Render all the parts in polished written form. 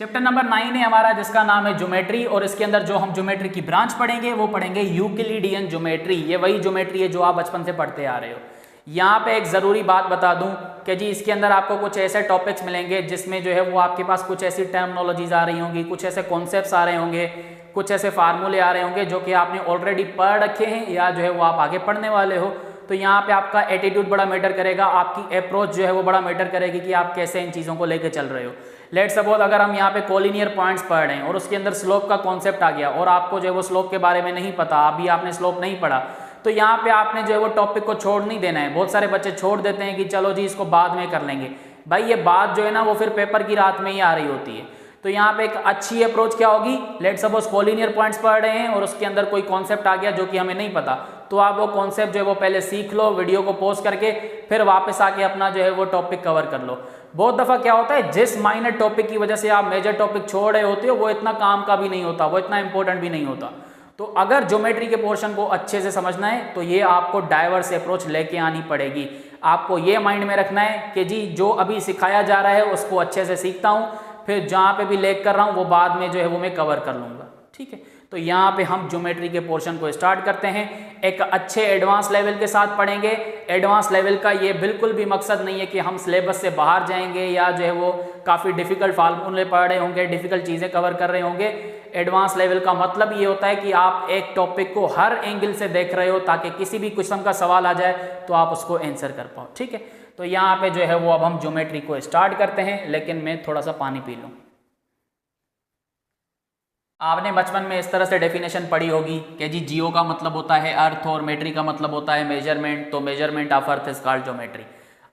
Chapter number 9 है हमारा, जिसका नाम है ज्योमेट्री, और इसके अंदर जो हम ज्योमेट्री की ब्रांच पढ़ेंगे वो पढ़ेंगे यूक्लिडियन ज्योमेट्री। ये वही ज्योमेट्री है जो आप बचपन से पढ़ते आ रहे हो। यहाँ पे एक ज़रूरी बात बता दूं कि जी इसके अंदर आपको कुछ ऐसे टॉपिक्स मिलेंगे जिसमें जो है वो आपके पास कुछ ऐसी टर्मिनोलॉजीज आ रही होंगी, कुछ ऐसे कॉन्सेप्ट्स आ रहे होंगे, कुछ ऐसे फार्मूले आ रहे होंगे जो कि आपने ऑलरेडी पढ़ रखे हैं या जो है वो आप आगे पढ़ने वाले हो। तो यहाँ पे आपका एटीट्यूड बड़ा मैटर करेगा, आपकी अप्रोच जो है वो बड़ा मैटर करेगी कि आप कैसे इन चीज़ों को लेकर चल रहे हो। लेट्स सपोज अगर हम यहाँ पे कोलिनियर पॉइंट्स पढ़ रहे हैं और उसके अंदर स्लोप का कॉन्सेप्ट आ गया और आपको जो है वो स्लोप के बारे में नहीं पता, अभी आपने स्लोप नहीं पढ़ा, तो यहाँ पे आपने जो है वो टॉपिक को छोड़ नहीं देना है। बहुत सारे बच्चे छोड़ देते हैं कि चलो जी इसको बाद में कर लेंगे। भाई ये बात जो है ना वो फिर पेपर की रात में ही आ रही होती है। तो यहाँ पे एक अच्छी अप्रोच क्या होगी, लेट सपोज कोलिनियर पॉइंट्स पढ़ रहे हैं और उसके अंदर कोई कॉन्सेप्ट आ गया जो कि हमें नहीं पता, तो आप वो कॉन्सेप्ट जो है वो पहले सीख लो, वीडियो को पॉज करके फिर वापस आके अपना जो है वो टॉपिक कवर कर लो। बहुत दफ़ा क्या होता है, जिस माइनर टॉपिक की वजह से आप मेजर टॉपिक छोड़ रहे होते हो वो इतना काम का भी नहीं होता, वो इतना इंपॉर्टेंट भी नहीं होता। तो अगर ज्योमेट्री के पोर्शन को अच्छे से समझना है तो ये आपको डाइवर्स अप्रोच लेके आनी पड़ेगी। आपको ये माइंड में रखना है कि जी जो अभी सिखाया जा रहा है उसको अच्छे से सीखता हूँ, फिर जहाँ पे भी लेक कर रहा हूँ वो बाद में जो है वो मैं कवर कर लूँगा। ठीक है, तो यहाँ पे हम ज्योमेट्री के पोर्शन को स्टार्ट करते हैं। एक अच्छे एडवांस लेवल के साथ पढ़ेंगे। एडवांस लेवल का ये बिल्कुल भी मकसद नहीं है कि हम सिलेबस से बाहर जाएंगे या जो है वो काफ़ी डिफिकल्ट फार्मूले पढ़ रहे होंगे, डिफिकल्ट चीज़ें कवर कर रहे होंगे। एडवांस लेवल का मतलब ये होता है कि आप एक टॉपिक को हर एंगल से देख रहे हो ताकि किसी भी क्वेश्चन का सवाल आ जाए तो आप उसको आंसर कर पाओ। ठीक है, तो यहाँ पे जो है वो अब हम ज्योमेट्री को स्टार्ट करते हैं, लेकिन मैं थोड़ा सा पानी पी लूँ। आपने बचपन में इस तरह से डेफिनेशन पढ़ी होगी कि जी जियो का मतलब होता है अर्थ और मेट्री का मतलब होता है मेजरमेंट, तो measurement of earth is called geometry.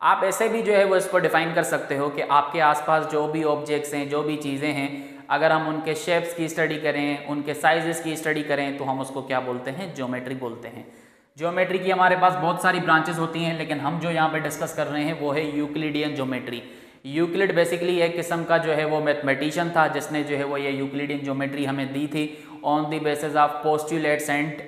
आप ऐसे भी जो है वो इसको डिफाइन कर सकते हो कि आपके आसपास जो भी ऑब्जेक्ट्स हैं, जो भी चीज़ें हैं, अगर हम उनके शेप्स की स्टडी करें, उनके साइजेस की स्टडी करें तो हम उसको क्या बोलते हैं, ज्योमेट्री बोलते हैं। ज्योमेट्री की हमारे पास बहुत सारी ब्रांचेस होती हैं, लेकिन हम जो यहाँ पे डिस्कस कर रहे हैं वो है यूक्लिडियन ज्योमेट्री। यूक्लिड बेसिकली एक किस्म का जो है वो मैथमेटिशियन था जिसने जो है वो ये यूक्लिडियन ज्योमेट्री हमें दी थी on the basis of postulates and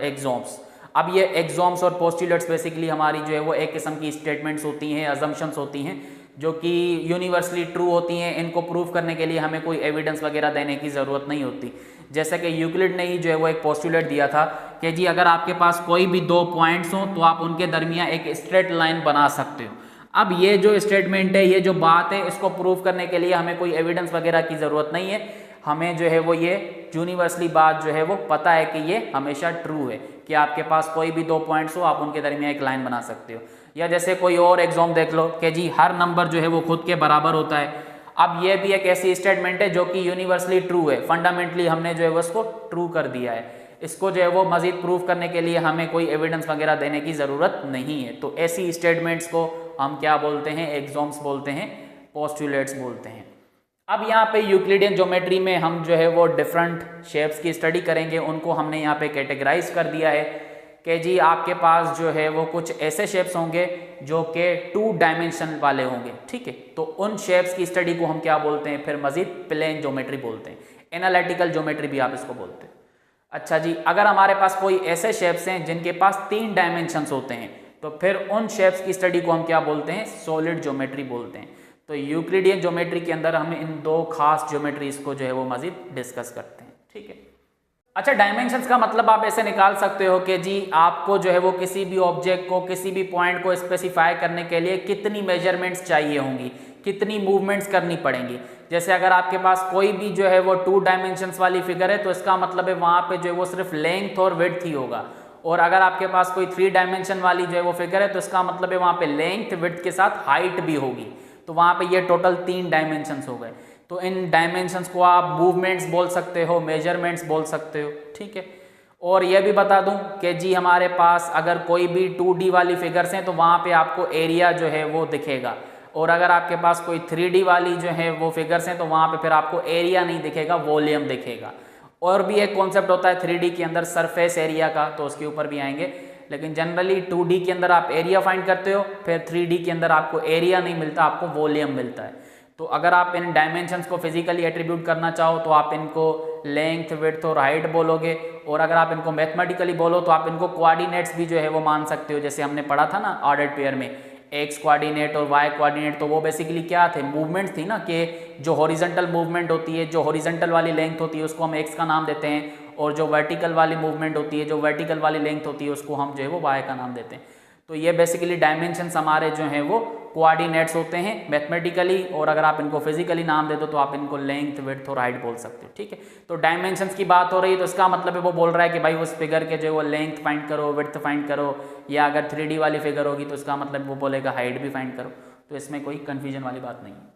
axioms. अब ये एक्सॉम्स और पोस्टुलेट्स बेसिकली हमारी जो है वो एक किस्म की स्टेटमेंट्स होती हैं, अजम्पशंस होती हैं जो कि यूनिवर्सली ट्रू होती हैं। इनको प्रूव करने के लिए हमें कोई एविडेंस वगैरह देने की ज़रूरत नहीं होती। जैसे कि यूक्लिड ने ही जो है वो एक पोस्टुलेट दिया था कि जी अगर आपके पास कोई भी दो पॉइंट्स हों तो आप उनके दरमियान एक स्ट्रेट लाइन बना सकते हो। अब ये जो स्टेटमेंट है, ये जो बात है, इसको प्रूव करने के लिए हमें कोई एविडेंस वगैरह की ज़रूरत नहीं है। हमें जो है वो ये यूनिवर्सली बात जो है वो पता है कि ये हमेशा ट्रू है कि आपके पास कोई भी दो पॉइंट्स हो आप उनके दरमियान एक लाइन बना सकते हो। या जैसे कोई और एग्जाम देख लो कि जी हर नंबर जो है वो खुद के बराबर होता है। अब ये भी एक ऐसी स्टेटमेंट है जो कि यूनिवर्सली ट्रू है, फंडामेंटली हमने जो है वो उसको ट्रू कर दिया है। इसको जो है वो मजीद प्रूफ करने के लिए हमें कोई एविडेंस वगैरह देने की ज़रूरत नहीं है। तो ऐसी स्टेटमेंट्स को हम क्या बोलते हैं, एक्सॉम्स बोलते हैं, पोस्टुलेट्स बोलते हैं। अब यहाँ पे यूक्लिडियन ज्योमेट्री में हम जो है वो डिफरेंट शेप्स की स्टडी करेंगे। उनको हमने यहाँ पे कैटेगराइज कर दिया है कि जी आपके पास जो है वो कुछ ऐसे शेप्स होंगे जो कि 2 डायमेंशन वाले होंगे। ठीक है, तो उन शेप्स की स्टडी को हम क्या बोलते हैं, फिर मजीद प्लेन ज्योमेट्री बोलते हैं, एनालिटिकल ज्योमेट्री भी आप इसको बोलते हैं। अच्छा जी, अगर हमारे पास कोई ऐसे शेप्स हैं जिनके पास 3 डायमेंशंस होते हैं तो फिर उन शेप्स की स्टडी को हम क्या बोलते हैं, सॉलिड ज्योमेट्री बोलते हैं। तो यूक्लिडियन ज्योमेट्री के अंदर हम इन 2 खास ज्योमेट्रीज को जो है वो मजीद डिस्कस करते हैं। ठीक है, अच्छा डायमेंशंस का मतलब आप ऐसे निकाल सकते हो कि जी आपको जो है वो किसी भी ऑब्जेक्ट को, किसी भी पॉइंट को स्पेसिफाई करने के लिए कितनी मेजरमेंट्स चाहिए होंगी, कितनी मूवमेंट्स करनी पड़ेंगी। जैसे अगर आपके पास कोई भी जो है वो 2 डायमेंशंस वाली फिगर है तो इसका मतलब है वहाँ पे जो है वो सिर्फ लेंथ और विड्थ ही होगा। और अगर आपके पास कोई 3 डायमेंशन वाली जो है वो फिगर है तो इसका मतलब है वहाँ पे लेंथ विड्थ के साथ हाइट भी होगी। तो वहाँ पे ये टोटल 3 डायमेंशंस हो गए। तो इन डायमेंशंस को आप मूवमेंट्स बोल सकते हो, मेजरमेंट्स बोल सकते हो। ठीक है, और ये भी बता दूं कि जी हमारे पास अगर कोई भी 2D वाली फिगर्स हैं तो वहाँ पे आपको एरिया जो है वो दिखेगा, और अगर आपके पास कोई 3D वाली जो है वो फिगर्स हैं तो वहाँ पे फिर आपको एरिया नहीं दिखेगा, वॉल्यूम दिखेगा। और भी एक कॉन्सेप्ट होता है 3D के अंदर सरफेस एरिया का, तो उसके ऊपर भी आएंगे। लेकिन जनरली 2D के अंदर आप एरिया फाइंड करते हो, फिर 3D के अंदर आपको एरिया नहीं मिलता, आपको वॉल्यूम मिलता है। तो अगर आप इन डायमेंशंस को फिजिकली एट्रीब्यूट करना चाहो तो आप इनको लेंथ विड्थ और हाइट बोलोगे, और अगर आप इनको मैथमेटिकली बोलो तो आप इनको कोऑर्डिनेट्स भी जो है वो मान सकते हो। जैसे हमने पढ़ा था ना ऑर्डर्ड पेयर में, एक्स कोऑर्डिनेट और वाई कोऑर्डिनेट, तो वो बेसिकली क्या थे, मूवमेंट्स थी ना, कि जो हॉरिजॉन्टल मूवमेंट होती है, जो हॉरिजॉन्टल वाली लेंथ होती है उसको हम एक्स का नाम देते हैं, और जो वर्टिकल वाली मूवमेंट होती है, जो वर्टिकल वाली लेंथ होती है उसको हम जो है वो वाई का नाम देते हैं। तो ये बेसिकली डायमेंशंस हमारे जो हैं वो कोऑर्डिनेट्स होते हैं मैथमेटिकली, और अगर आप इनको फिजिकली नाम दे दो तो आप इनको लेंथ, विड्थ और हाइट बोल सकते हो, ठीक है। तो डायमेंशंस की बात हो रही है तो इसका मतलब है वो बोल रहा है कि भाई उस फिगर के जो वो लेंथ फाइंड करो, विड्थ फाइंड करो, या अगर 3D वाली फिगर होगी तो इसका मतलब वो बोलेगा हाइट भी फाइंड करो। तो इसमें कोई कन्फ्यूजन वाली बात नहीं है।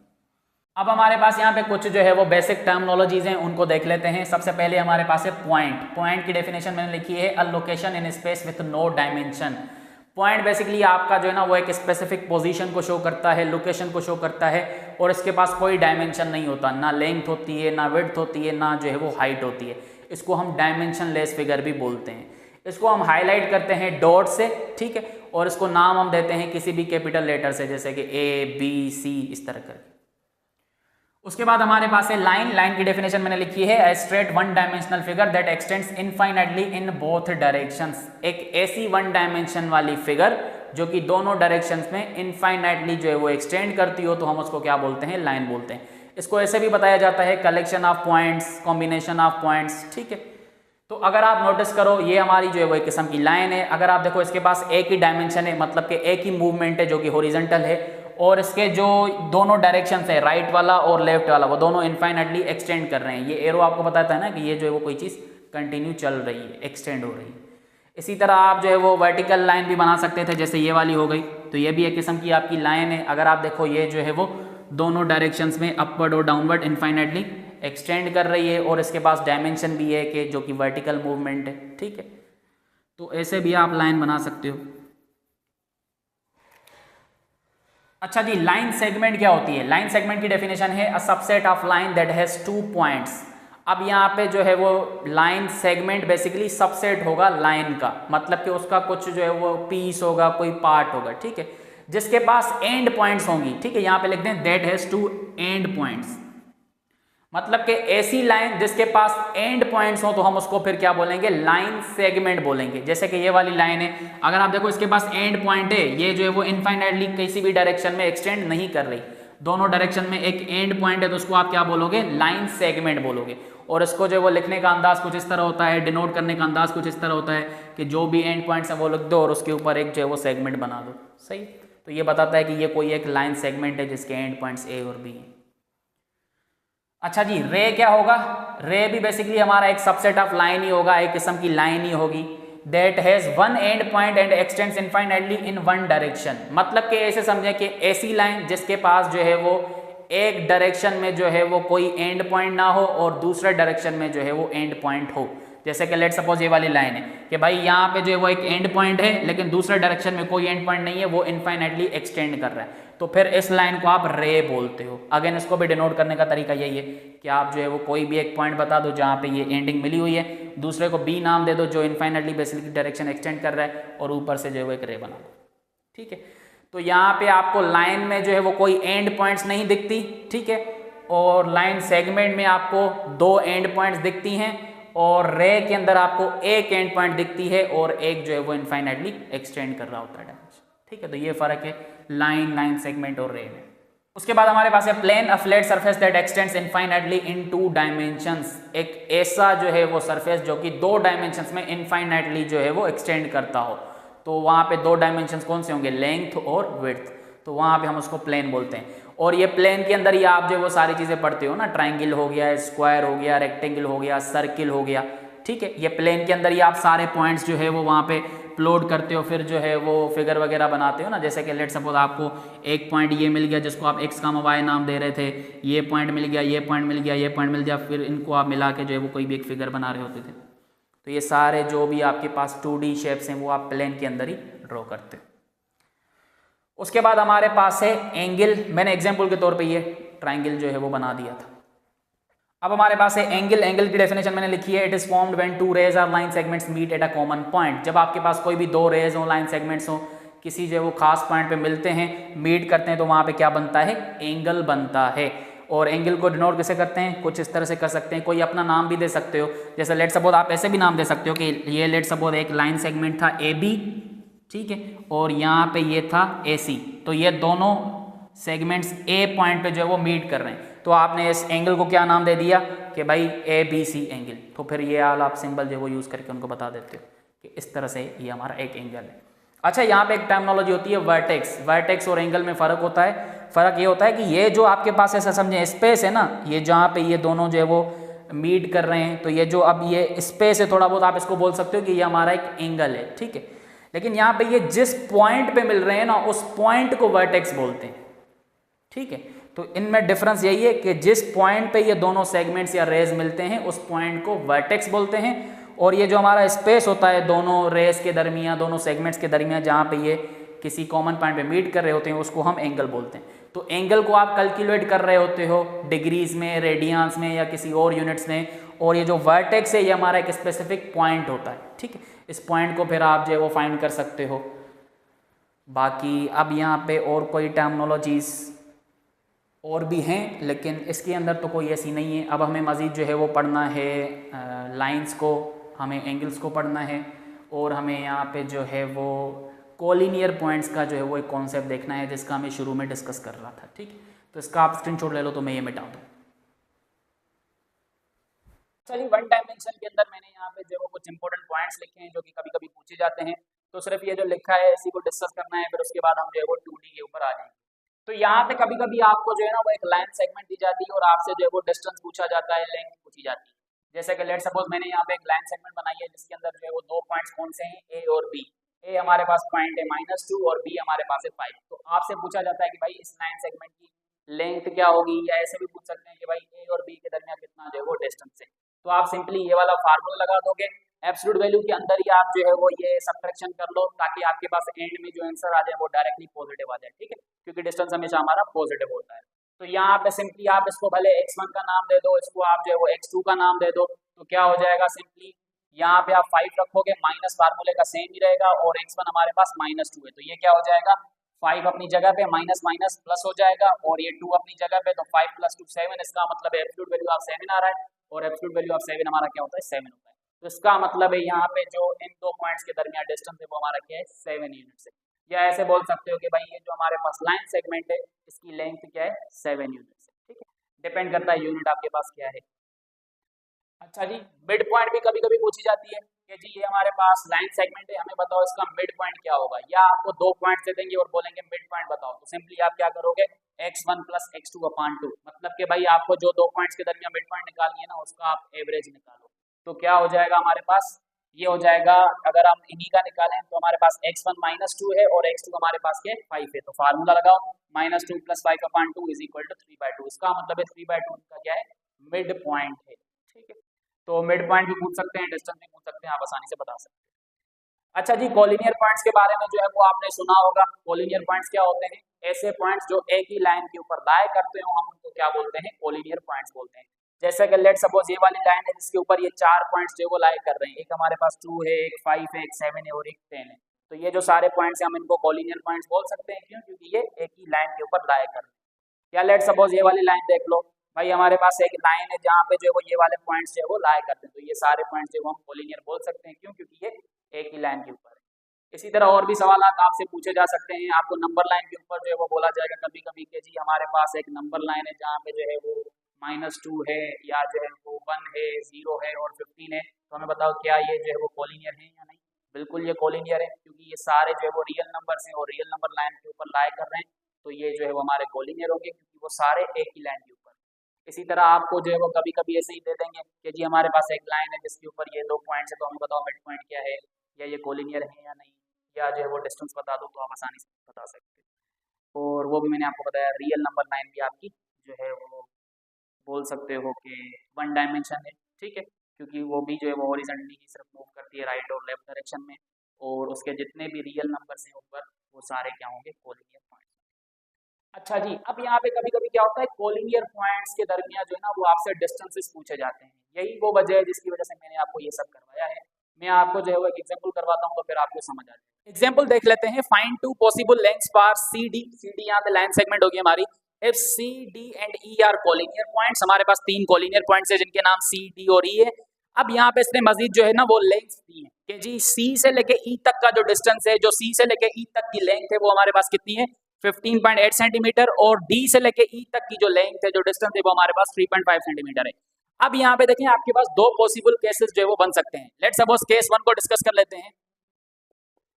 अब हमारे पास यहाँ पे कुछ जो है वो बेसिक टर्मिनोलॉजीज हैं, उनको देख लेते हैं। सबसे पहले हमारे पास है पॉइंट। पॉइंट की डेफिनेशन मैंने लिखी है, a location in space with no dimension. Point basically आपका जो है ना वो एक स्पेसिफिक पोजीशन को शो करता है, लोकेशन को शो करता है, और इसके पास कोई डायमेंशन नहीं होता, ना लेंथ होती है, ना विड्थ होती है, ना जो है वो हाइट होती है। इसको हम डायमेंशन लेस फिगर भी बोलते हैं। इसको हम हाईलाइट करते हैं डॉट से, ठीक है, और इसको नाम हम देते हैं किसी भी कैपिटल लेटर से, जैसे कि A, B, C इस तरह करके। उसके बाद हमारे पास है लाइन। लाइन की डेफिनेशन मैंने लिखी है, a straight one dimensional figure that extends infinitely in both directions. एक ऐसी वन डायमेंशन वाली फिगर जो कि दोनों डायरेक्शंस में इनफाइनाइटली जो है वो एक्सटेंड करती हो, तो हम उसको क्या बोलते हैं, लाइन बोलते हैं। इसको ऐसे भी बताया जाता है collection of points, combination of points, ठीक है। तो अगर आप नोटिस करो ये हमारी जो है वो एक किस्म की लाइन है। अगर आप देखो इसके पास एक ही डायमेंशन है, मतलब कि एक ही मूवमेंट है जो कि हॉरिजॉन्टल है, और इसके जो दोनों डायरेक्शंस है, राइट वाला और लेफ्ट वाला, वो दोनों इनफाइनाइटली एक्सटेंड कर रहे हैं। ये एरो आपको बताता है ना कि ये जो है वो कोई चीज़ कंटिन्यू चल रही है, एक्सटेंड हो रही है। इसी तरह आप जो है वो वर्टिकल लाइन भी बना सकते थे, जैसे ये वाली हो गई, तो ये भी एक किस्म की आपकी लाइन है। अगर आप देखो ये जो है वो दोनों डायरेक्शंस में अपवर्ड और डाउनवर्ड इनफाइनाइटली एक्सटेंड कर रही है, और इसके पास डायमेंशन भी है कि जो कि वर्टिकल मूवमेंट है, ठीक है। तो ऐसे भी आप लाइन बना सकते हो। अच्छा जी, लाइन सेगमेंट क्या होती है? लाइन सेगमेंट की डेफिनेशन है, a subset of line that has 2 points. अब यहाँ पे जो है वो लाइन सेगमेंट बेसिकली सबसेट होगा लाइन का, मतलब कि उसका कुछ जो है वो पीस होगा, कोई पार्ट होगा, ठीक है, जिसके पास एंड पॉइंट्स होंगी, ठीक है। यहाँ पे लिख दें दैट हैज 2 एंड पॉइंट्स, मतलब कि ऐसी लाइन जिसके पास एंड पॉइंट्स हो तो हम उसको फिर क्या बोलेंगे, लाइन सेगमेंट बोलेंगे। जैसे कि ये वाली लाइन है, अगर आप देखो इसके पास एंड पॉइंट है, ये जो है वो इनफाइनाइटली किसी भी डायरेक्शन में एक्सटेंड नहीं कर रही, दोनों डायरेक्शन में एक एंड पॉइंट है, तो उसको आप क्या बोलोगे, लाइन सेगमेंट बोलोगे। और इसको जो है वो लिखने का अंदाज कुछ इस तरह होता है, डिनोट करने का अंदाज कुछ इस तरह होता है कि जो भी एंड पॉइंट्स है वो लिख दो और उसके ऊपर एक जो है वो सेगमेंट बना दो, सही। तो ये बताता है कि ये कोई एक लाइन सेगमेंट है जिसके एंड पॉइंट्स ए और बी हैं। अच्छा जी, रे क्या होगा? रे भी बेसिकली हमारा एक सबसेट ऑफ लाइन ही होगा, एक किस्म की लाइन ही होगी। That has one and point and x tends infinitely in one direction, मतलब कि ऐसे समझे कि ऐसी लाइन जिसके पास जो है वो एक डायरेक्शन में जो है वो कोई एंड पॉइंट ना हो और दूसरे डायरेक्शन में जो है वो एंड पॉइंट हो। जैसे कि लेट सपोज ये वाली लाइन है कि भाई यहाँ पे जो है वो एक एंड पॉइंट है, लेकिन दूसरे डायरेक्शन में कोई एंड पॉइंट नहीं है, वो इनफाइनाइटली एक्सटेंड कर रहा है, तो फिर इस लाइन को आप रे बोलते हो। अगेन इसको भी डिनोट करने का तरीका यही है कि आप जो है वो कोई भी एक पॉइंट बता दो जहाँ पे ये एंडिंग मिली हुई है, दूसरे को बी नाम दे दो जो इनफाइनाइटली बेसिकली डायरेक्शन एक्सटेंड कर रहा है, और ऊपर से जो है वो एक रे बना दो, ठीक है। तो यहाँ पे आपको लाइन में जो है वो कोई एंड पॉइंट्स नहीं दिखती, ठीक है, और लाइन सेगमेंट में आपको 2 एंड पॉइंट्स दिखती हैं, और रे के अंदर आपको एक एंड पॉइंट दिखती है और एक जो है वो इनफाइनाइटली एक्सटेंड कर रहा होता है डायरेक्शन, ठीक है। तो ये फर्क है लाइन सेगमेंट और रे में। उसके बाद हमारे पास है plane, a flat surface that extends infinitely in 2 dimensions. एक ऐसा जो है वो सरफेस जो कि 2 डायमेंशंस में इनफाइनाइटली जो है वो एक्सटेंड करता हो। तो वहाँ पे 2 डायमेंशंस कौन से होंगे, लेंथ और विड्थ, तो वहाँ पे हम उसको प्लेन बोलते हैं। और ये प्लेन के अंदर ही आप जो वो सारी चीज़ें पढ़ते हो ना, ट्रायंगल हो गया, स्क्वायर हो गया, रेक्टेंगल हो गया, सर्किल हो गया, ठीक है। ये प्लेन के अंदर ही आप सारे पॉइंट्स जो है वो वहाँ पे प्लॉट करते हो, फिर जो है वो फिगर वगैरह बनाते हो ना। जैसे कि लेट सपोज आपको एक पॉइंट ये मिल गया जिसको आप एक्स कामा वाई नाम दे रहे थे, ये पॉइंट मिल गया, ये पॉइंट मिल गया, ये पॉइंट मिल गया, फिर इनको आप मिला के जो है वो कोई भी एक फिगर बना रहे होते थे। तो ये सारे जो भी आपके पास 2D शेप्स हैं वो आप प्लेन के अंदर ही ड्रॉ करते हो। उसके बाद हमारे पास है एंगल। मैंने एग्जाम्पल के तौर पे ये ट्रायंगल जो है वो बना दिया था। अब हमारे पास है एंगल। एंगल की डेफिनेशन मैंने लिखी है, it is formed when 2 rays और line segments meet at a common point. जब आपके पास कोई भी 2 रेज हो, लाइन सेगमेंट्स हो, किसी जो है वो खास पॉइंट पे मिलते हैं, मीट करते हैं, तो वहाँ पे क्या बनता है, एंगल बनता है। और एंगल को डिनोट कैसे करते हैं, कुछ इस तरह से कर सकते हैं, कोई अपना नाम भी दे सकते हो। जैसे लेट सपोज आप ऐसे भी नाम दे सकते हो कि ये लेट सपोज एक लाइन सेगमेंट था AB, ठीक है, और यहाँ पे ये था AC, तो ये दोनों सेगमेंट्स ए पॉइंट पे जो है वो मीट कर रहे हैं, तो आपने इस एंगल को क्या नाम दे दिया कि भाई ABC एंगल। तो फिर ये वाला आप सिंबल जो है वो यूज़ करके उनको बता देते हो कि इस तरह से ये हमारा एक एंगल है। अच्छा, यहाँ पे एक टर्मिनोलॉजी होती है वर्टेक्स। वर्टेक्स और एंगल में फ़र्क होता है। फ़र्क ये होता है कि ये जो आपके पास ऐसा समझे स्पेस है ना, ये जहाँ पे ये दोनों जो है वो मीट कर रहे हैं, तो ये जो अब ये स्पेस है थोड़ा बहुत आप इसको बोल सकते हो कि ये हमारा एक एंगल है, ठीक है। लेकिन यहाँ पे ये जिस पॉइंट पे मिल रहे हैं ना, उस पॉइंट को वर्टेक्स बोलते हैं, ठीक है। तो इनमें डिफरेंस यही है कि जिस पॉइंट पे ये दोनों सेगमेंट्स या रेज मिलते हैं उस पॉइंट को वर्टेक्स बोलते हैं, और ये जो हमारा स्पेस होता है दोनों रेज के दरमियान, दोनों सेगमेंट्स के दरमियान, जहाँ पे ये किसी कॉमन पॉइंट पे मीट कर रहे होते हैं, उसको हम एंगल बोलते हैं। तो एंगल को आप कैलकुलेट कर रहे होते हो डिग्रीज में, रेडियंस में या किसी और यूनिट्स में, और ये जो वर्टेक्स है ये हमारा एक स्पेसिफिक पॉइंट होता है, ठीक है। इस पॉइंट को फिर आप जो है वो फाइंड कर सकते हो। बाकी अब यहाँ पे और कोई टर्मिनोलॉजीज और भी हैं, लेकिन इसके अंदर तो कोई ऐसी नहीं है। अब हमें मज़ीद जो है वो पढ़ना है लाइंस को, हमें एंगल्स को पढ़ना है, और हमें यहाँ पे जो है वो कोलिनियर पॉइंट्स का जो है वो एक कॉन्सेप्ट देखना है, जिसका मैं शुरू में डिस्कस कर रहा था, ठीक है। तो इसका आप स्क्रीनशॉट ले लो तो मैं ये मिटा दूँ। चलिए, वन डायमेंशन के अंदर मैंने यहाँ पे जो है कुछ इंपॉर्टेंट पॉइंट्स लिखे हैं जो कि कभी कभी पूछे जाते हैं, तो सिर्फ ये जो लिखा है इसी को डिस्कस करना है, फिर उसके बाद हम जो है वो 2D के ऊपर आ जाएंगे। तो यहाँ पे कभी कभी आपको जो है ना वो एक लाइन सेगमेंट दी जाती है और आपसे जो है वो डिस्टेंस पूछा जाता है, लेंथ पूछी जाती है। जैसे कि लेट सपोज मैंने यहाँ पे एक लाइन सेगमेंट बनाई है जिसके अंदर जो है वो दो पॉइंट्स कौन से हैं, A और B। A हमारे पास पॉइंट है -2 और B हमारे पास है 5। तो आपसे पूछा जाता है कि भाई इस लाइन सेगमेंट की लेंथ क्या होगी, या ऐसे भी पूछ सकते हैं कि भाई A और B के दरमियान कितना जो है वो डिस्टेंस है। तो आप सिंपली ये वाला फार्मूला लगा दोगे, एब्सोल्यूट वैल्यू के अंदर ही आप जो है वो ये सब्ट्रैक्शन कर लो, ताकि आपके पास एंड में जो आंसर आ जाए वो डायरेक्टली पॉजिटिव आ जाए, ठीक है, क्योंकि डिस्टेंस हमेशा हमारा पॉजिटिव होता है। तो यहाँ पे सिंपली आप इसको भले x1 का नाम दे दो, इसको आप जो है वो x2 का नाम दे दो, तो क्या हो जाएगा, सिंपली यहाँ पे आप 5 रखोगे, माइनस फार्मूले का सेम ही रहेगा, और x1 हमारे पास -2 है, तो ये क्या हो जाएगा, 5 अपनी जगह पे, माइनस माइनस प्लस हो जाएगा, और ये 2 अपनी जगह पे, तो 5 + 2 7। इसका मतलब एब्सोल्यूट वैल्यू ऑफ 7 आ रहा है, और एब्सोल्यूट वैल्यू ऑफ 7 हमारा क्या होता है, 7 होता है। तो इसका मतलब है यहाँ पे जो इन दो पॉइंट्स के दरमियान डिस्टेंस है वो हमारा क्या है, 7 यूनिट्स है। या ऐसे बोल सकते हो कि भाई ये जो हमारे पास लाइन सेगमेंट है इसकी लेंथ क्या है, 7 यूनिट्स है, ठीक है। डिपेंड करता है यूनिट आपके पास क्या है। अच्छा जी, मिड पॉइंट भी कभी कभी पूछी जाती है कि जी ये हमारे पास लाइन सेगमेंट है, हमें बताओ इसका मिड पॉइंट क्या होगा, या आपको दो पॉइंट दे देंगे और बोलेंगे मिड पॉइंट बताओ, तो सिंपली आप क्या करोगे, x1 + x2/2, मतलब कि भाई आपको जो दो पॉइंट्स के दरमियान मिड पॉइंट निकालनी है ना, उसका आप एवरेज निकालो। तो क्या हो जाएगा हमारे पास, ये हो जाएगा, अगर हम इन्हीं का निकालें तो हमारे पास x1 -2 है और x2 हमारे पास क्या है, 5 है। तो फार्मूला लगाओ, -2 + 5/2 = 3/2। इसका मतलब है 3/2 का क्या है, मिड पॉइंट है, ठीक है। तो मिड पॉइंट भी पूछ सकते हैं, डिस्टेंस भी पूछ सकते हैं, आप आसानी से बता सकते हैं। अच्छा जी, कोलिनियर पॉइंट्स के बारे में जो है वो आपने सुना होगा। कोलिनियर पॉइंट्स क्या होते हैं, ऐसे पॉइंट्स जो एक ही लाइन के ऊपर लाए करते हो, हम उनको क्या बोलते हैं, कोलिनियर पॉइंट्स बोलते हैं। जैसे कि लेट सपोज ये वाली लाइन है जिसके ऊपर ये 4 पॉइंट्स जो वो लाए कर रहे हैं, एक हमारे पास 2 है, एक 5 है, एक 7 है और एक 10 है। तो ये जो सारे पॉइंट्स हैं हम इनको कोलिनियर पॉइंट्स बोल सकते हैं, क्यों, क्योंकि ये एक ही लाइन के ऊपर लाए कर रहे हैं। या लेट सपोज ये वाली लाइन देख लो, भाई हमारे पास एक लाइन है जहाँ पे जो है वो ये वाले पॉइंट्स जो है वो लाए करते हैं, तो ये सारे पॉइंट्स जो हम कोलिनियर बोल सकते हैं, क्यों, क्योंकि ये एक ही लाइन के ऊपर है। इसी तरह और भी सवाल आपसे पूछे जा सकते हैं, आपको नंबर लाइन के ऊपर जो है वो बोला जाएगा कभी कभी कि जी हमारे पास एक नंबर लाइन है जहाँ पे जो है वो -2 है, या जो है वो 1 है, 0 है और 15 है, तो हमें बताओ क्या ये जो है वो कोलिनियर है या नहीं। बिल्कुल ये कोलिनियर है, क्योंकि ये सारे जो है वो रियल नंबर्स हैं और रियल नंबर लाइन के ऊपर लाए कर रहे हैं, तो ये जो है वो हमारे कोलिनियर होंगे, क्योंकि वो सारे एक ही लाइन के ऊपर। इसी तरह आपको जो है वो कभी कभी ऐसे ही दे देंगे कि जी हमारे पास एक लाइन है जिसके ऊपर ये दो पॉइंट्स है, तो हमें बताओ मिड पॉइंट क्या है, या ये कोलिनियर है या नहीं, या जो है वो डिस्टेंस बता दो, तो आप आसानी से बता सकते हैं। और वो भी मैंने आपको बताया, रियल नंबर लाइन भी आपकी जो है वो बोल सकते हो कि 1 डायमेंशन है, ठीक है, क्योंकि वो भी जो है वो हॉरिजॉन्टली ही सिर्फ मूव करती है राइट और लेफ्ट डायरेक्शन में, और उसके जितने भी रियल नंबर्स हैं ऊपर वो सारे क्या होंगे, कोलिनियर पॉइंट्स। अच्छा जी, अब यहाँ पे कभी कभी क्या होता है, कोलिनियर पॉइंट्स के दरमियान जो है ना वो आपसे डिस्टेंसेस पूछे जाते हैं। यही वो वजह है जिसकी वजह से मैंने आपको ये सब करवाया है। मैं आपको जो है वो एक एग्जांपल करवाता हूँ तो फिर आपको समझ आ जाए। एग्जांपल देख लेते हैं, find 2 possible lengths for CD। CD यहाँ पे लाइन सेगमेंट होगी हमारी। If C, D and E are collinear points, हमारे पास 3 कोलिनियर पॉइंट्स है जिनके नाम C, D और E है। अब यहाँ पे इसने मजीद जो है ना वो लेंथ्स दी है, कि जी सी से लेके ई तक का जो डिस्टेंस है, जो सी से लेके ई तक की लेंथ है वो हमारे पास कितनी है 15.8 सेंटीमीटर, और डी से लेके ई तक की जो लेंथ है, जो डिस्टेंस है वो हमारे पास 3.5 सेंटीमीटर है। अब यहाँ पे देखें आपके पास दो पॉसिबल केसेस जो है वो बन सकते हैं। लेट्स सपोज केस वन को डिस्कस कर लेते हैं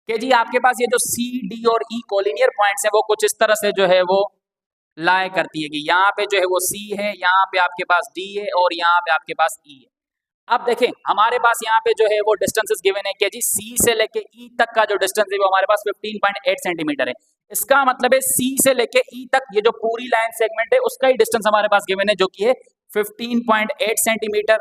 कि जी आपके पास ये जो सी डी और ई कोलिनियर पॉइंट्स है वो कुछ इस तरह से जो है वो लाए करती है कि यहाँ पे जो है वो सी है, यहाँ पे आपके पास डी है और यहाँ पे आपके पास ई है। अब देखें हमारे पास यहाँ पे जो है वो डिस्टेंसेस गिवन है कि जी सी से लेके ई तक का जो डिस्टेंस है वो हमारे पास 15.8 सेंटीमीटर है। इसका मतलब है सी से लेके ई तक ये जो पूरी लाइन सेगमेंट है उसका ही डिस्टेंस हमारे पास गिवन है जो कि है 15.8 सेंटीमीटर।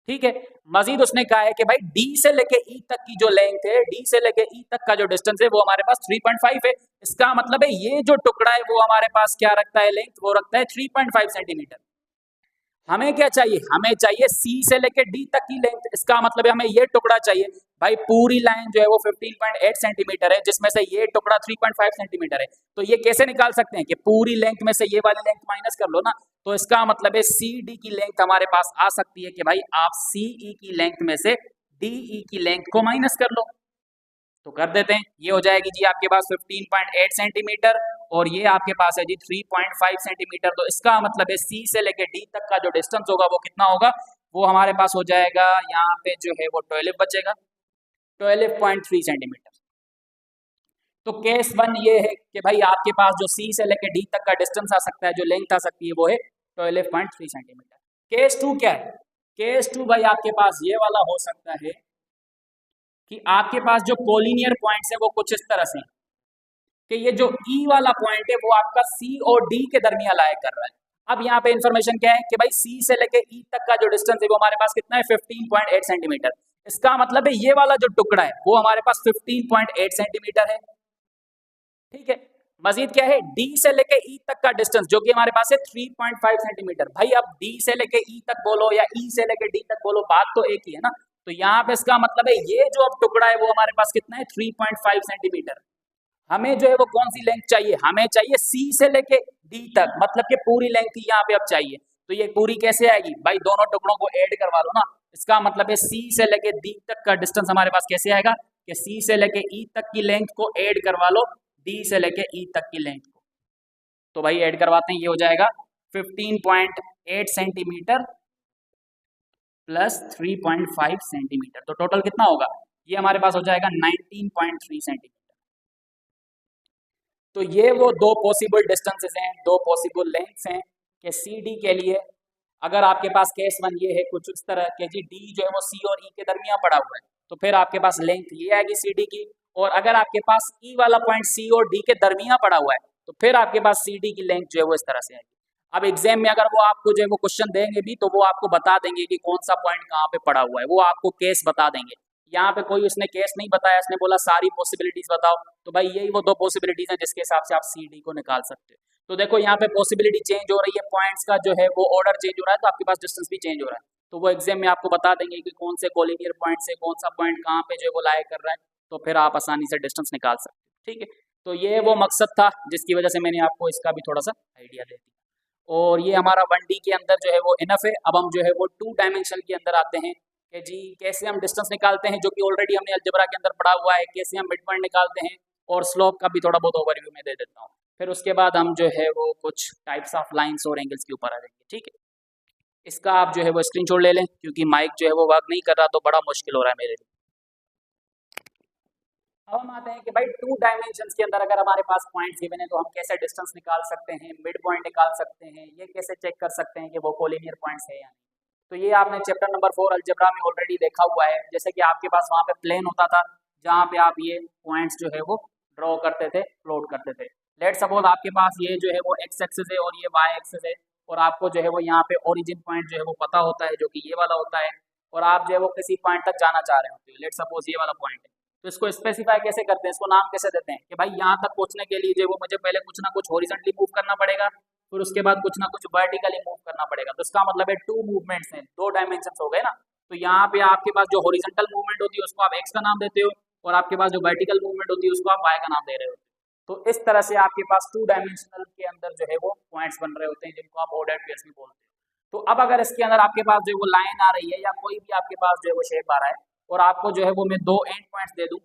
ठीक है, मजीद उसने कहा है कि भाई डी से लेके ई तक की जो लेंथ है, डी से लेके ई तक का जो डिस्टेंस है वो हमारे पास 3.5 है। इसका मतलब है ये जो टुकड़ा है वो हमारे पास क्या रखता है लेंथ, वो रखता है 3.5 सेंटीमीटर। हमें क्या चाहिए, हमें चाहिए सी से लेके डी तक की लेंथ। इसका मतलब है हमें ये टुकड़ा चाहिए भाई, पूरी लाइन जो है वो 15.8 सेंटीमीटर है जिसमें से ये टुकड़ा 3.5 सेंटीमीटर है। तो ये कैसे निकाल सकते हैं कि पूरी लेंथ में से ये वाली लेंथ माइनस कर लो ना। तो इसका मतलब है सी डी की लेंथ हमारे पास आ सकती है कि भाई आप सी ई की लेंथ में से डी ई की लेंथ को माइनस कर लो। तो कर देते हैं, ये हो जाएगी जी आपके पास 15.8 सेंटीमीटर और ये आपके पास है जी 3.5 सेंटीमीटर। तो इसका मतलब है सी से लेके डी तक का जो डिस्टेंस होगा वो कितना होगा, वो हमारे पास हो जाएगा यहाँ पे जो है वो 12 बचेगा, 12.3 सेंटीमीटर। तो केस वन ये है कि भाई आपके पास जो सी से लेके डी तक का डिस्टेंस आ सकता है, जो लेंथ आ सकती है वो है 12.3 सेंटीमीटर। केस टू क्या है, केस टू भाई आपके पास ये वाला हो सकता है कि आपके पास जो कोलिनियर पॉइंट्स है वो कुछ इस तरह से कि ये जो ई वाला पॉइंट है वो आपका सी और डी के दरमियान लाया कर रहा है। अब यहाँ पे इंफॉर्मेशन क्या है कि भाई सी से लेके ई तक का जो डिस्टेंस है वो हमारे पास कितना है 15.8 सेंटीमीटर। इसका मतलब है ये वाला जो टुकड़ा है वो हमारे पास 15.8 सेंटीमीटर है। ठीक है, मजीद क्या है, डी से लेके ई तक का डिस्टेंस जो कि हमारे पास है 3.5 सेंटीमीटर। भाई अब डी से लेके ई तक बोलो या ई से लेके डी तक बोलो, बात तो एक ही है ना। तो यहाँ पे इसका मतलब है ये जो अब टुकड़ा है वो हमारे पास कितना है 3.5 सेंटीमीटर। हमें जो है वो कौन सी लेंथ चाहिए, हमें चाहिए सी से लेके डी तक, मतलब कि पूरी लेंथ ही यहाँ पे अब चाहिए। तो ये पूरी कैसे आएगी भाई, दोनों टुकड़ों को ऐड करवा लो ना। इसका मतलब है सी से लेके डी तक का डिस्टेंस हमारे पास कैसे आएगा कि सी से लेके ई तक की लेंथ को ऐड करवा लो डी से लेके ई तक की लेंथ को। तो भाई ऐड करवाते हैं, ये हो जाएगा 15.8 सेंटीमीटर प्लस 3.5 सेंटीमीटर। तो टोटल कितना होगा, ये हमारे पास हो जाएगा 19.3 सेंटीमीटर। तो ये वो दो पॉसिबल डिस्टेंसेस हैं, दो पॉसिबल लेंथ्स हैं कि सी डी के लिए। अगर आपके पास केस वन ये है कुछ इस तरह के जी डी जो है वो सी और ई के दरमियान पड़ा हुआ है, तो फिर आपके पास लेंथ ये आएगी सी डी की। और अगर आपके पास ई वाला पॉइंट सी और डी के दरमियान पड़ा हुआ है तो फिर आपके पास सी डी की लेंथ जो है वो इस तरह से आएगी। अब एग्जाम में अगर वो आपको जो है वो क्वेश्चन देंगे भी तो वो आपको बता देंगे कि कौन सा पॉइंट कहाँ पे पड़ा हुआ है, वो आपको केस बता देंगे। यहाँ पे कोई उसने केस नहीं बताया, उसने बोला सारी पॉसिबिलिटीज बताओ। तो भाई यही वो दो पॉसिबिलिटीज हैं जिसके हिसाब से आप सी डी को निकाल सकते हो। तो देखो यहाँ पे पॉसिबिलिटी चेंज हो रही है, पॉइंट्स का जो है वो ऑर्डर चेंज हो रहा है, तो आपके पास डिस्टेंस भी चेंज हो रहा है। तो वो एग्जाम में आपको बता देंगे कि कौन से कोलिनियर पॉइंट से कौन सा पॉइंट कहाँ पे जो है वो लाया कर रहा है, तो फिर आप आसानी से डिस्टेंस निकाल सकते हो। ठीक है, तो ये वो मकसद था जिसकी वजह से मैंने आपको इसका भी थोड़ा सा आइडिया दे दिया। और ये हमारा 1D के अंदर जो है वो इनफ है। अब हम जो है वो 2 डायमेंशन के अंदर आते हैं कि जी कैसे हम डिस्टेंस निकालते हैं, जो कि ऑलरेडी हमने अलजेब्रा के अंदर पढ़ा हुआ है। कैसे हम मिड पॉइंट निकालते हैं और स्लोप का भी थोड़ा बहुत ओवरव्यू में दे देता हूँ। फिर उसके बाद हम जो है वो कुछ टाइप्स ऑफ लाइंस और एंगल्स के ऊपर आ जाएंगे। ठीक है, इसका आप जो है वो स्क्रीनशॉट ले लें क्योंकि माइक जो है वो वर्क नहीं कर रहा तो बड़ा मुश्किल हो रहा है मेरे लिए। अब हम आते हैं कि भाई 2 डायमेंशंस के अंदर अगर हमारे पास पॉइंट्स गिवन है तो हम कैसे डिस्टेंस निकाल सकते हैं, मिड पॉइंट निकाल सकते हैं, ये कैसे चेक कर सकते हैं कि वो कोलिनियर पॉइंट्स है या नहीं। तो ये आपने चैप्टर नंबर 4 अलजेब्रा में ऑलरेडी देखा हुआ है। जैसे कि आपके पास वहाँ पे प्लेन होता था जहाँ पे आप ये पॉइंट्स जो है वो ड्रॉ करते थे, प्लॉट करते थे। लेट सपोज आपके पास ये जो है वो एक्स एक्सिस है और ये वाई एक्सिस है, और आपको जो है वो यहाँ पे ओरिजिन पॉइंट जो है वो पता होता है जो कि ये वाला होता है, और आप जो है वो किसी पॉइंट तक जाना चाह रहे होते हो। लेट सपोज ये वाला पॉइंट है, तो इसको स्पेसिफाई कैसे करते हैं, इसको नाम कैसे देते हैं कि भाई यहाँ तक पहुँचने के लिए जो है वो मुझे पहले कुछ ना कुछ हॉरिजॉन्टली मूव करना पड़ेगा, फिर उसके बाद कुछ ना कुछ वर्टिकली मूव करना पड़ेगा। तो इसका मतलब है 2 मूवमेंट्स हैं, 2 डायमेंशंस हो गए ना। तो यहाँ पे आपके पास जो हॉरिजॉन्टल मूवमेंट होती है उसको आप एक्स का नाम देते हो, और आपके पास जो वर्टिकल मूवमेंट होती है उसको आप वाई का नाम दे रहे होते हो। तो इस तरह से आपके पास 2 डायमेंशनल के अंदर जो है वो पॉइंट्स बन रहे होते हैं जिनको आप ऑर्डर्ड पेयर्स में बोलते हो। तो अब अगर इसके अंदर आपके पास जो है वो लाइन आ रही है या कोई भी आपके पास जो है वो शेप आ रहा है, और आपको जो है वो मैं 2 एंड पॉइंट्स दे दूं,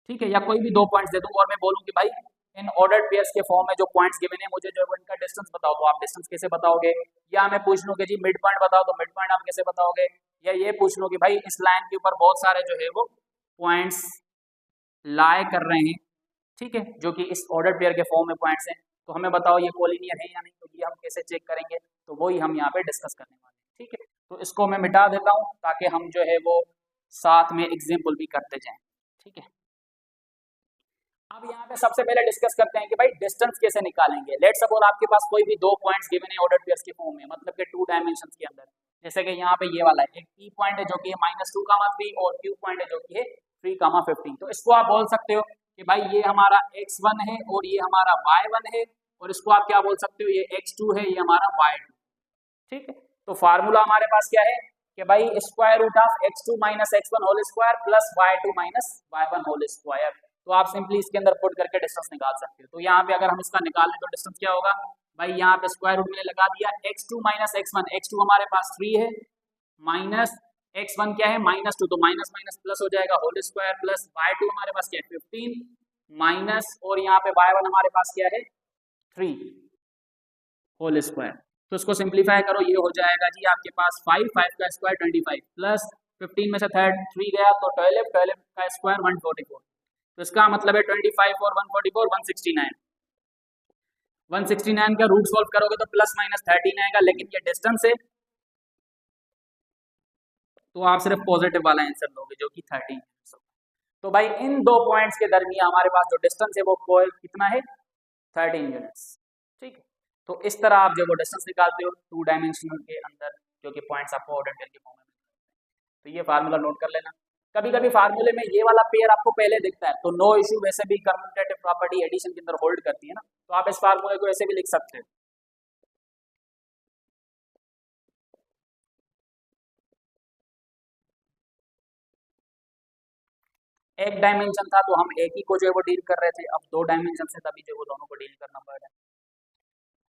ठीक है, या कोई भी 2 पॉइंट्स दे दूं और मैं बोलूं कि भाई इन ऑर्डर्ड पेयर्स के फॉर्म में जो पॉइंट्स गिवन है मुझे जो है वो इनका डिस्टेंस बताओ, तो आप डिस्टेंस कैसे बताओगे? या मैं पूछ लूं कि जी मिड पॉइंट बताओ, तो मिड पॉइंट आप कैसे बताओगे? या ये पूछ लूं कि भाई इस लाइन के ऊपर बहुत सारे जो है वो पॉइंट्स लाई कर रहे हैं, ठीक है, जो कि इस ऑर्डर पेयर के फॉर्म में पॉइंट्स हैं, तो हमें बताओ ये कोलिनियर है या नहीं, तो ये हम कैसे चेक करेंगे? तो वही हम यहाँ पे डिस्कस करने वाले हैं, ठीक है। तो इसको मैं मिटा देता हूँ ताकि हम जो है वो साथ में एग्जाम्पल भी करते जाएं, ठीक है। अब यहाँ पे सबसे पहले डिस्कस करते हैं कि भाई डिस्टेंस कैसे निकालेंगे। लेट्स सपोज आपके पास कोई भी 2 पॉइंट्स गिवन है ऑर्डर पेयर्स के फॉर्म में, मतलब कि 2 डायमेंशंस के अंदर, जैसे कि यहाँ पे ये वाला है, एक पी पॉइंट है जो कि है -2, 3 और क्यू पॉइंट है जो कि है 3, 15। तो इसको आप बोल सकते हो कि भाई ये हमारा x1 है और ये हमारा y1 है, और इसको आप क्या बोल सकते हो, ये x2 है, ये हमारा y2, ठीक है। तो फार्मूला हमारे पास क्या है कि भाई square root of x2 - x1 whole square plus y2 - y1 whole square. तो आप सिंपली इसके अंदर पुट करके डिस्टेंस निकाल सकते हो। तो यहाँ पे अगर हम इसका निकालें तो डिस्टेंस क्या होगा भाई, यहाँ पे स्क्वायर रूट मैंने लगा दिया, x2 - x1, x2 हमारे पास 3 है, माइनस x1 क्या है -2, तो माइनस माइनस प्लस हो जाएगा होल स्क्वायर, प्लस y2 हमारे पास क्या है 15 माइनस, और यहाँ पे y1 हमारे पास क्या है 3 होल स्क्वायर। तो इसको सिंप्लीफाई करो, ये हो जाएगा जी आपके पास 5 का स्क्वायर 25 प्लस 15 में से 3 गया तो 12 का स्क्वायर 144। तो इसका मतलब है 25 और 144 169। 169 का रूट सॉल्व करोगे तो प्लस माइनस 13 आएगा, लेकिन ये डिस्टेंस है तो आप सिर्फ पॉजिटिव वाला आंसर लोगे जो कि 13। तो भाई इन 2 पॉइंट्स के दरमियान हमारे पास जो डिस्टेंस है वो कितना है 13 यूनिट्स, ठीक है। तो इस तरह आप जो वो डिस्टेंस निकालते हो 2 डायमेंशनल के अंदर, जो कि पॉइंट्स आपको ऑर्डर करके फॉर्म में। तो ये फार्मूला नोट कर लेना। कभी कभी फार्मूले में ये वाला पेयर आपको पहले दिखता है तो नो इशू, वैसे भी कम्यूटेटिव प्रॉपर्टी एडिशन के अंदर होल्ड करती है ना, तो आप इस फार्मूले को ऐसे भी लिख सकते हो। एक डायमेंशन था तो हम एक ही को जो है वो डील कर रहे थे, अब 2 डायमेंशन से तभी जो है वो दोनों को डील करना पड़ रहा है।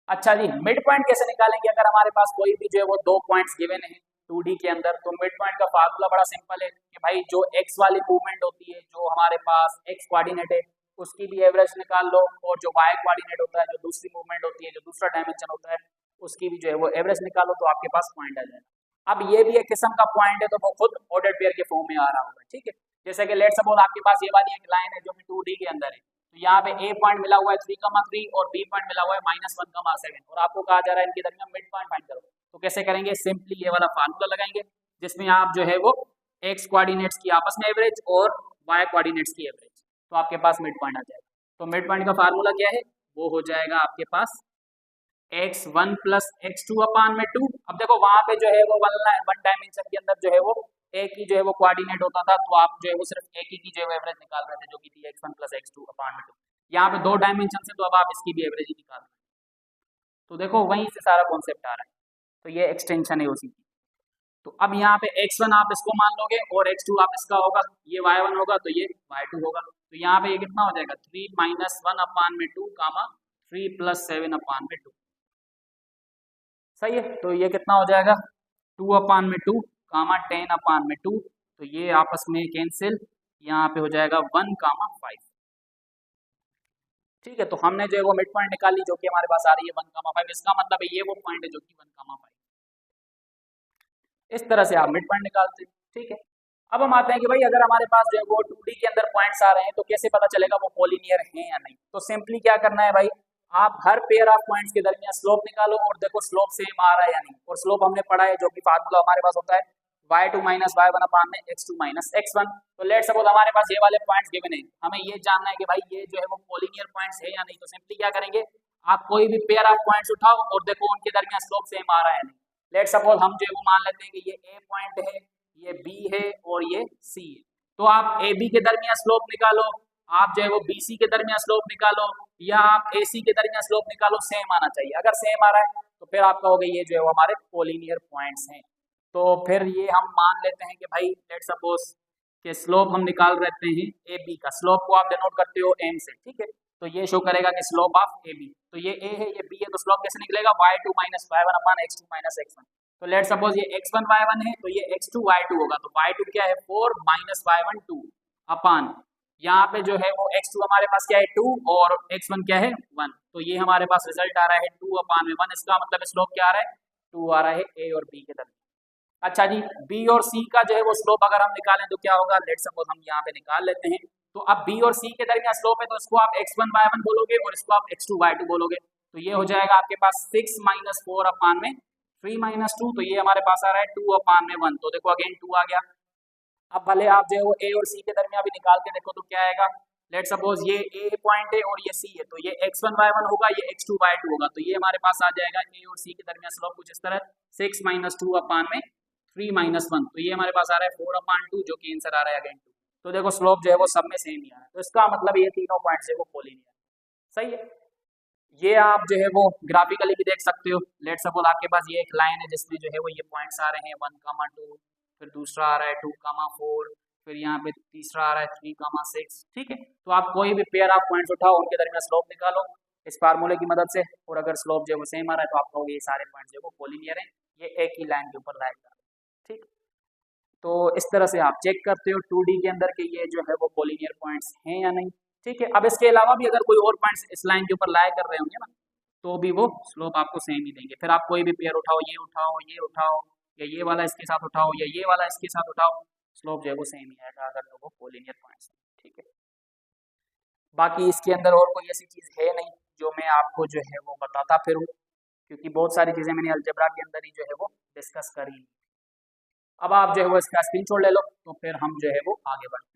अच्छा जी, मिड पॉइंट कैसे निकालेंगे? अगर हमारे पास कोई भी जो है वो 2 पॉइंट्स गिवन है 2D के अंदर, तो मिड पॉइंट का फार्मूला बड़ा सिंपल है कि भाई जो x वाली मूवमेंट होती है, जो हमारे पास x कोऑर्डिनेट है उसकी भी एवरेज निकाल लो, और जो y कोऑर्डिनेट होता है, जो दूसरी मूवमेंट होती है, जो दूसरा डायमेंशन होता है, उसकी भी जो है वो एवरेज निकालो, तो आपके पास पॉइंट आ जाएगा। अब ये भी एक किस्म का पॉइंट है तो वो खुद ऑर्डर पेयर के फॉर्म में आ रहा होगा, ठीक है। जैसे कि लेट सपोज आपके पास ये वाली एक लाइन है जो कि 2D के अंदर है, तो यहाँ पे ए पॉइंट मिला हुआ है 3, और बी पॉइंट मिला हुआ है -1, 7, और आपको कहा जा रहा है इनके दरमियान मिड पॉइंट फाइंड करो। तो कैसे करेंगे? सिंपली ये वाला फार्मूला लगाएंगे जिसमें आप जो है वो x कोऑर्डिनेट्स की आपस में एवरेज और y कोऑर्डिनेट्स की एवरेज, तो आपके पास मिड पॉइंट आ जाएगा। तो मिड पॉइंट का फार्मूला क्या है? वो हो जाएगा आपके पास x1 + x2/2। अब देखो वहां पे जो है वो वन डायमेंशन के अंदर जो है वो एक ही जो है वो कोऑर्डिनेट होता था, तो आप जो है वो सिर्फ एक ही की जो है एवरेज निकाल रहे थे जो कि थी x1 + x2/2। यहाँ पे 2 डायमेंशन से तो अब आप इसकी भी एवरेज ही निकाल रहे हैं। तो देखो वहीं से सारा कॉन्सेप्ट आ रहा है, तो ये एक्सटेंशन है उसी की। तो अब यहाँ पे x1 आप इसको मान लोगे और x2 आप इसका होगा, ये y1 होगा तो ये y2 होगा। तो यहाँ पे ये कितना हो जाएगा 3 - 1/2, 3 + 7/2, सही है। तो ये कितना हो जाएगा 2/2, 10/2, तो ये आपस में कैंसिल, यहाँ पे हो जाएगा 1, 5, ठीक है। तो हमने जो है वो मिड पॉइंट निकाली जो कि हमारे पास आ रही है 1, 5। इसका मतलब है ये वो पॉइंट है जो कि 1, 5। इस तरह से आप मिड पॉइंट निकालते हैं, ठीक है। अब हम आते हैं कि भाई अगर हमारे पास जो है वो 2D के अंदर पॉइंट्स आ रहे हैं तो कैसे पता चलेगा वो कोलिनियर हैं या नहीं? तो सिंपली क्या करना है भाई, आप हर पेयर ऑफ पॉइंट्स के दरमियान स्लोप निकालो और देखो स्लोप सेम आ रहा है या नहीं। और स्लोप हमने पढ़ा है जो कि फार्मूला हमारे पास होता है y2 - y1 x2 - x1। तो लेट सपोज हमारे पास ये वाले पॉइंट्स गिवन है, हमें ये जानना है कि भाई ये जो है वो कोलिनियर पॉइंट्स है या नहीं। तो सिंपली क्या करेंगे, आप कोई भी पेयर ऑफ पॉइंट्स उठाओ और देखो उनके दरमियान स्लोप सेम आ रहा है नहीं। लेट सपोज हम जो है वो मान लेते हैं कि ये ए पॉइंट है, ये बी है और ये सी है। तो आप ए बी के दरमियान स्लोप निकालो, आप जो है वो बी सी के दरमियान स्लोप निकालो, या आप ए सी के दरमियान स्लोप निकालो, सेम आना चाहिए। अगर सेम आ रहा है तो फिर आप कहोगे ये जो है वो हमारे कोलिनियर पॉइंट्स हैं। तो फिर ये हम मान लेते हैं कि भाई लेट सपोज कि स्लोप हम निकाल रहते हैं ए बी का, स्लोप को आप डिनोट करते हो एम से, ठीक है। तो ये शो करेगा कि स्लोप ऑफ ए बी, तो ये ए है ये बी है, तो स्लोप कैसे निकलेगा y2 - y1/x2 - x1। तो लेट सपोज ये x1 y1 है, तो ये x2 y2 होगा। तो y2 क्या है 4 माइनस y1 2 अपान यहाँ पे जो है वो x2 हमारे पास क्या है 2 और x1 क्या है 1। तो ये हमारे पास रिजल्ट आ रहा है 2 अपान में 1। इसका मतलब स्लोप क्या आ रहा है 2 आ रहा है a और b के दरमियान। अच्छा जी, b और c का जो है वो स्लोप अगर हम निकालें तो क्या होगा, लेट सपोज हम यहाँ पे निकाल लेते हैं। तो अब b और c के दरमियान स्लोप है, तो इसको आप x1 y1 बोलोगे और इसको आप x2 y2 बोलोगे। तो ये हो जाएगा आपके पास 6 माइनस 4 अपान में 3 माइनस 2। तो ये हमारे पास आ रहा है 2 अपान में 1। तो देखो अगेन 2 आ गया। अब भले आप जो है वो a और c के दरमियान भी निकाल के देखो तो क्या आएगा, लेट सपोज ये a पॉइंट है और ये c है, तो ये x1 y1 होगा, ये x2 y2 होगा। तो ये हमारे पास आ जाएगा a और c के दरमियान स्लोप कुछ इस तरह 6 माइनस 2 अपान में 3 माइनस 1। तो ये हमारे पास आ रहा है 4 अपान 2, जो कि आंसर आ रहा है अगेन 2। तो देखो स्लोप जो है वो सब में सेम ही आ रहा है। तो इसका मतलब ये तीनों पॉइंट है वो कोलिनियर, सही है। ये आप जो है वो ग्राफिकली भी देख सकते हो। लेट सपोज आपके पास ये एक लाइन है जिसमें जो है वो ये पॉइंट्स आ रहे हैं 1, 2, फिर दूसरा आ रहा है 2, 4, फिर यहाँ पे तीसरा आ रहा है 3, 6, ठीक है। तो आप कोई भी पेयर आप पॉइंट्स उठाओ, उनके दरमियान स्लोप निकालो इस फार्मूले की मदद से, और अगर स्लोप जो है वो सेम आ रहा है तो आप कहोगे ये सारे पॉइंट्स जो है वो कोलिनियर हैं, ये एक ही लाइन के ऊपर लाए जा रहे हैं, ठीक। तो इस तरह से आप चेक करते हो 2D के अंदर के ये जो है वो कोलिनियर पॉइंट्स हैं या नहीं, ठीक है। अब इसके अलावा भी अगर कोई और पॉइंट्स इस लाइन के ऊपर लाया कर रहे होंगे ना, तो भी वो स्लोप आपको सेम ही देंगे। फिर आप कोई भी पेयर उठाओ, ये उठाओ, ये उठाओ, या ये वाला इसके साथ उठाओ, या ये वाला इसके साथ उठाओ, स्लोप जो है वो सेम ही आएगा अगर वो कोलिनियर पॉइंट्स, ठीक है। बाकी इसके अंदर और कोई ऐसी चीज़ है नहीं जो मैं आपको जो है वो बताता फिरूँ, क्योंकि बहुत सारी चीज़ें मैंने अलजेब्रा के अंदर ही जो है वो डिस्कस करी। अब आप जो है वो इसका स्क्रीनशॉट ले लो, तो फिर हम जो है वो आगे बढ़ते हैं।